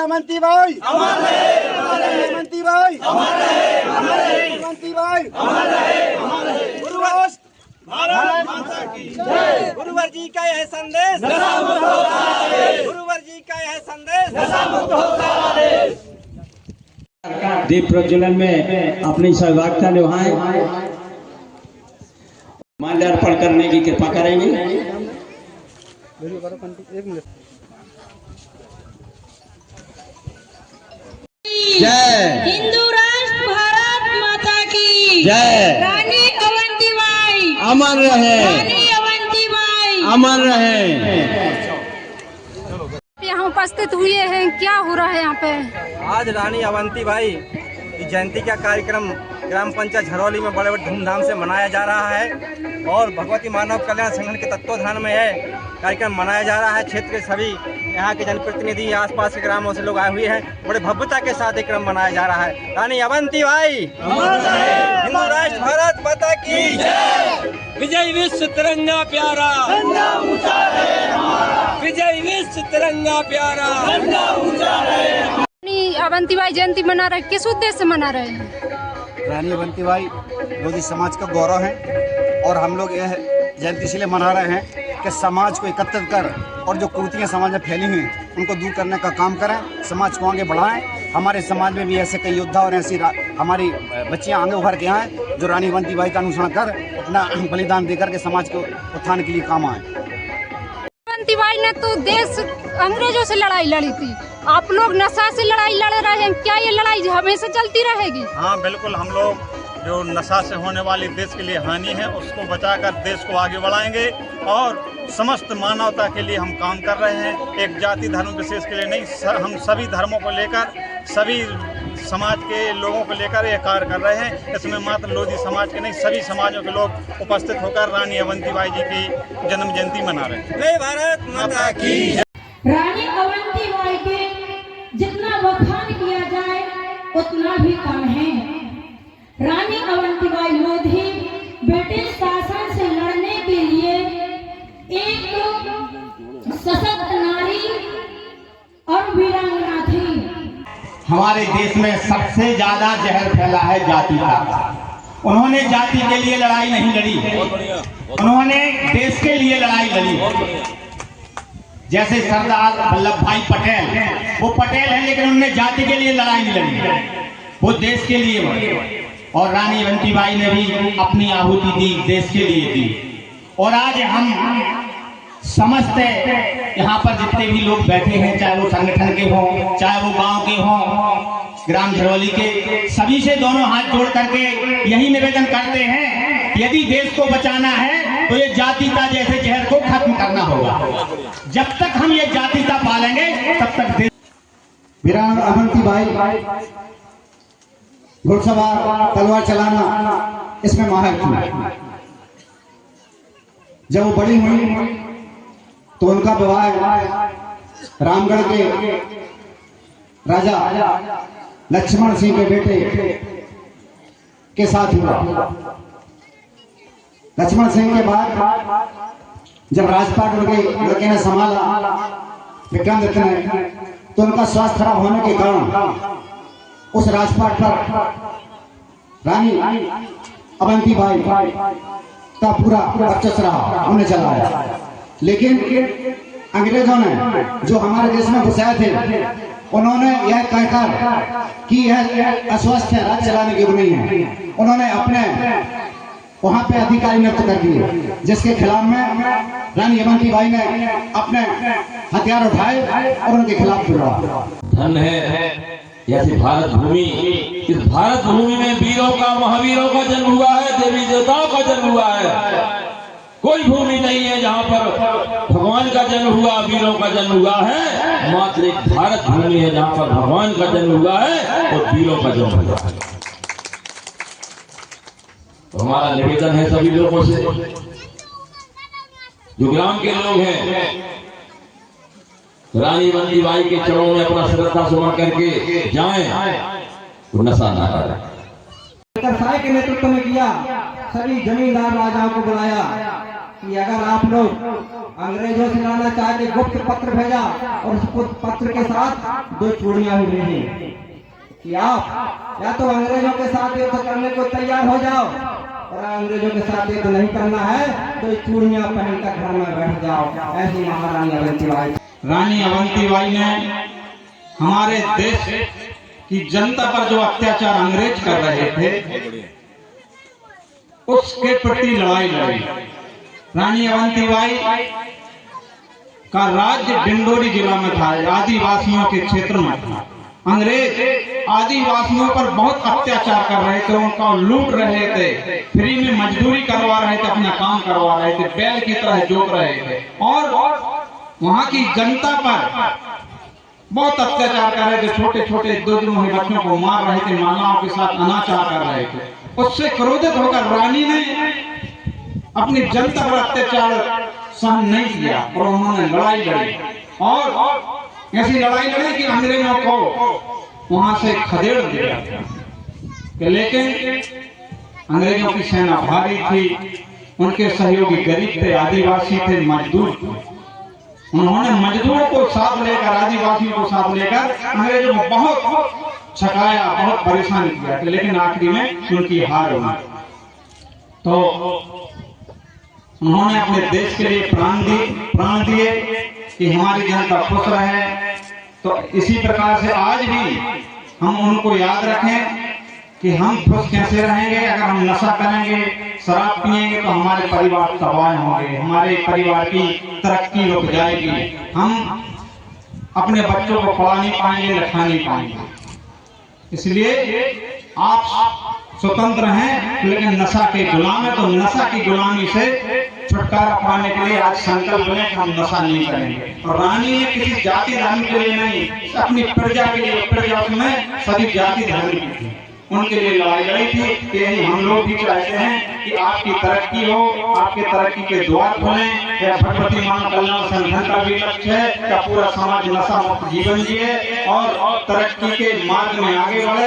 मंती भाई अमर रहे, मंती भाई अमर रहे, मंती भाई अमर रहे। भारत माता की जय। गुरुवर जी का यह संदेश गुरुवर जी का यह संदेश दीप प्रज्वलन में अपनी सहभागिता निभाएं, माल्यार्पण करने की कृपा करेंगे। जय हिंदू राष्ट्र भारत माता की जय। रानी अवंतीबाई अमर रहे, रानी अवंतीबाई अमर रहे। यहाँ उपस्थित हुए हैं, क्या हो रहा है यहाँ पे? आज रानी अवंतीबाई की जयंती का कार्यक्रम ग्राम पंचायत झरौली में बड़े धूमधाम से मनाया जा रहा है और भगवती मानव कल्याण संगठन के तत्वाधान में है कार्यक्रम मनाया जा रहा है। क्षेत्र के सभी यहाँ के जनप्रतिनिधि, आसपास के ग्रामों से लोग आए हुए हैं। बड़े भव्यता के साथ एक क्रम मनाया जा रहा है। रानी अवंतीबाई हिंदू राष्ट्र भारत माता की जय। विजय विश्व तिरंगा प्यारा, विजय विश्व तिरंगा प्यारा। रानी अवंतीबाई जयंती मना रहे, किस उद्देश्य से मना रहे हैं? रानी अवंतीबाई लोधी समाज का गौरव है और हम लोग यह जयंती इसलिए मना रहे हैं कि समाज को एकत्रित कर और जो कुरीतियाँ समाज में फैली हुई हैं उनको दूर करने का काम करें, समाज को आगे बढ़ाएं। हमारे समाज में भी ऐसे कई योद्धा और ऐसी हमारी बच्चियां आगे उभर के आएँ जो रानी अवंतीबाई का अनुसरण कर अपना बलिदान देकर के समाज के उत्थान के लिए काम आए। अवंतीबाई ने तो देश अंग्रेजों से लड़ाई लड़ी थी, आप लोग नशा से लड़ाई लड़ रहे हैं, क्या ये लड़ाई हमेशा चलती रहेगी? हाँ बिल्कुल, हम लोग जो नशा से होने वाली देश के लिए हानि है उसको बचाकर देश को आगे बढ़ाएंगे और समस्त मानवता के लिए हम काम कर रहे हैं। एक जाति धर्म विशेष के लिए नहीं, हम सभी धर्मों को लेकर, सभी समाज के लोगों को लेकर ये कार्य कर रहे हैं। इसमें मात्र लोधी समाज के नहीं, सभी समाजों के लोग उपस्थित होकर रानी अवंतीबाई जी की जन्म जयंती मना रहे हैं। जय भारत माता की। रानी अवंतीबाई के जितना बखान किया जाए उतना भी कम है। रानी अवंतीबाई लोधी ब्रिटिश शासन से लड़ने के लिए एक सशक्त नारी और वीरांगना थी। हमारे देश में सबसे ज्यादा जहर फैला है जाति का। उन्होंने जाति के लिए लड़ाई नहीं लड़ी, उन्होंने देश के लिए लड़ाई लड़ी। जैसे सरदार वल्लभ भाई पटेल, वो पटेल है लेकिन उन्होंने जाति के लिए लड़ाई नहीं लड़ी, वो देश के लिए लड़ी। और रानी अवंतीबाई ने भी अपनी आहुति दी, देश के लिए दी। और आज हम समझते यहाँ पर जितने भी लोग बैठे हैं, चाहे वो संगठन के हों, चाहे वो गांव के हों, ग्राम झरौली के, सभी से दोनों हाथ जोड़ करके यही निवेदन करते हैं, यदि देश को बचाना है तो ये जातिता जैसे जहर को खत्म करना होगा। जब तक हम ये जातिता पालेंगे तब तक देश। वीरांगना अवंतीबाई घुड़सवार, तलवार चलाना इसमें माहिर थी। जब वो बड़ी हुई तो उनका विवाह रामगढ़ के राजा लक्ष्मण सिंह के बेटे के साथ हुआ। लक्ष्मण सिंह के बाद जब राजपाट उनके लड़के ने संभाला, विक्रमादित्य ने, तो उनका स्वास्थ्य खराब होने के कारण उस राजपाट पर रानी अवंतीबाई का पूरा वर्चस्व रहा, उन्हें चलाया। लेकिन अंग्रेजों ने जो हमारे देश में घुसाए थे, उन्होंने यह कहकर कि यह अस्वस्थ है, राज्य चलाने की नहीं है, उन्होंने अपने वहां पे अधिकारी नियुक्त कर दिए, जिसके खिलाफ में रानी अवंतीबाई ने अपने हथियार उठाए और उनके खिलाफ लड़ा। धन है ऐसी भारत भूमि, इस भारत भूमि में वीरों का, महावीरों का जन्म हुआ है, देवी देवताओं का जन्म हुआ है। कोई भूमि नहीं है जहाँ पर भगवान का जन्म हुआ, वीरों का जन्म हुआ है। मात्र एक भारत भूमि है जहाँ पर भगवान का जन्म हुआ है और वीरों का जन्म हुआ है। तो हमारा निवेदन है सभी लोगों से, जो ग्राम के लोग हैं, रानी अवंतीबाई के चरणों में अपना श्रद्धा सुमन करके जाएं, तो नशा ना करें। साय के नेतृत्व में किया, सभी जमींदार राजाओं को बुलाया कि अगर आप लोग अंग्रेजों से लाना चाहते, गुप्त पत्र भेजा और उस पत्र के साथ 2 चूड़ियां भी भेजी कि आप या तो अंग्रेजों के साथ युद्ध करने को तैयार हो जाओ, और अंग्रेजों के साथ युद्ध नहीं करना है तो चूड़ियां पहनकर घर में बैठ जाओ। ऐसी महारानी अवंतीबाई। रानी अवंतीबाई ने हमारे देश की जनता पर जो अत्याचार अंग्रेज कर रहे थे उसके प्रति लड़ाई लड़ी। रानी अवंतीबाई का राज्य डिंडोरी जिला में था, आदिवासियों के क्षेत्र में था। अंग्रेज आदिवासियों पर बहुत अत्याचार कर रहे थे, उनको लूट रहे थे, फ्री में मजदूरी करवा रहे थे, अपना काम करवा रहे थे, बैल की तरह जोत रहे थे और वहां की जनता पर बहुत अत्याचार कर रहे थे। छोटे छोटे 2 महीने बच्चों को मार रहे थे, महिलाओं के साथ अनाचार कर रहे थे। उससे क्रोधित होकर रानी ने अपनी जनता पर अत्याचार सहन नहीं किया और उन्होंने लड़ाई लड़ी और ऐसी लड़ाई लड़ी कि अंग्रेजों को वहां से खदेड़ दिया। लेकिन अंग्रेजों की सेना भारी थी, उनके सहयोगी गरीब थे, आदिवासी थे, मजदूर थे। उन्होंने मजदूरों को साथ लेकर, आदिवासियों को साथ लेकर अंग्रेजों को बहुत छकाया, बहुत परेशान किया, लेकिन आखिरी में उनकी हार हुई। तो उन्होंने अपने देश के लिए प्राण दिए कि हमारी जनता खुश रहे। तो इसी प्रकार से आज भी हम उनको याद रखें कि हम खुश कैसे रहेंगे। अगर हम नशा करेंगे, शराब पिएंगे तो हमारे परिवार तबाह होंगे, हमारे परिवार की तरक्की रुक जाएगी, हम अपने बच्चों को पढ़ा नहीं पाएंगे, लिखा नहीं पाएंगे। इसलिए आप स्वतंत्र हैं लेकिन नशा के गुलाम है, तो नशा की गुलामी से छुटकारा पाने के लिए आज संकल्प लें कि हम नशा नहीं करेंगे। और रानी ने किसी जाति धर्म के लिए नहीं, अपनी प्रजा के लिए, प्रजा में सभी जाति धर्म की थी, उनके लिए लड़ाई लड़ी थी। कि यही हम लोग भी चाहते हैं कि आपकी तरक्की हो, आपके तरक्की के द्वार खुलें। या भगवती मानव कल्याण संगठन का भी लक्ष्य है कि पूरा समाज नशा मुक्त जीवन जिए और तरक्की के मार्ग में आगे बढ़े।